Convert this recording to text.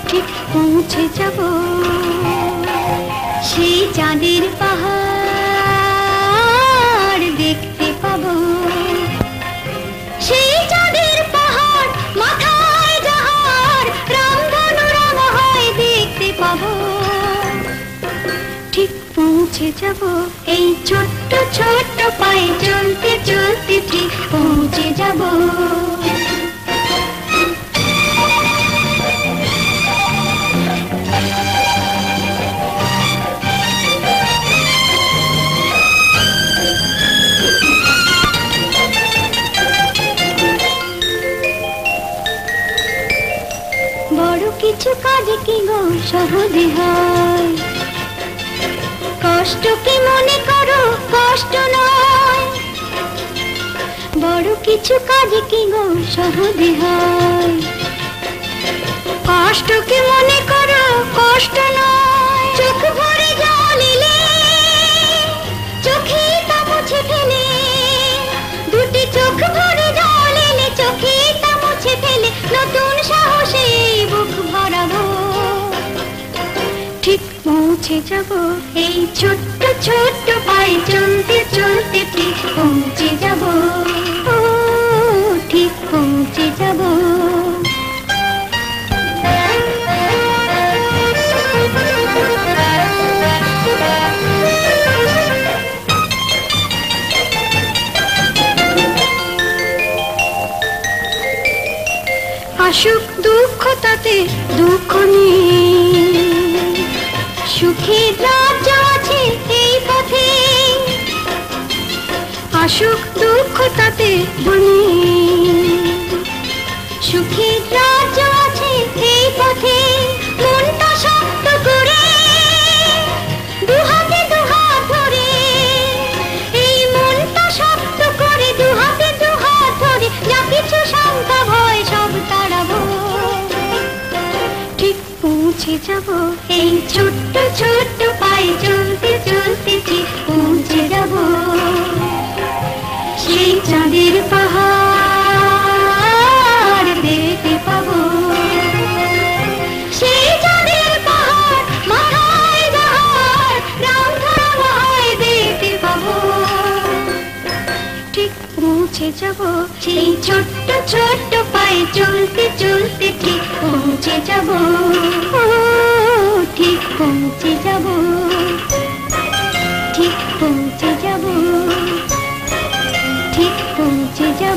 ঠিক পৌঁছে যাব সেই চাঁদের পাহাড় দেখতে পাবো। সেই চাঁদের পাহাড় মাথায় যাহার রামধনু রাঙা হয় দেখতে পাবো। ঠিক পৌঁছে যাব এই ছোট্ট ছোট্ট পায়ে চলতে চলতে ঠিক পৌঁছে যাব। বড় কিছু কাজ কি গো সহজে হয়, কষ্ট কি মনে করো কষ্ট নয়। বড় কিছু কাজ কি গো সহজে হয়, কষ্ট কি মনে করো কষ্ট নয়। চোখ ভরে জল এলে চোখে তা মুছে ফেলে, দুটি চোখ ভরে জল এলে চোখে তা মুছে ফেলে নতুন সাহসে বুক ভরাবো। ঠিক পৌঁছে যাব এই ছোট্ট ছোট্ট পায়ে চলতে চলতে ঠিক পৌঁছে যাব। ও ঠিক পৌঁছে যাব। আসুক দুঃখ তাতে দুঃখ নেই, সুখের রাজ্য আছে এই পথে। আসুক দুঃখ তাতে বনে, সুখের রাজ্য আছে এই পথে। মনটা শক্ত করে দুহাতে দুহাত ধরে, এই মনটা শক্ত করে দুহাতে দুহাত ধরে যা কিছু শঙ্কা ভয় সব তাড়াবো। ঠিক পৌঁছে যাব এই ছোট্ট ছোট্ট পায়ে চলতে চলতে ঠিক পৌঁছে যাব সেই চাঁদের পাহাড় দেখতে পাবো। সেই চাঁদের পাহাড় মাথায় যাহার রামধনু হয় দেখতে পাবো। ঠিক পৌঁছে যাব সেই ছোট্ট ছোট্ট পায়ে চলতে চলতে ঠিক পৌঁছে যাব। ও ঠিক পৌঁছে যাব, ঠিক পৌঁছে যাব, ঠিক পৌঁছে যাব।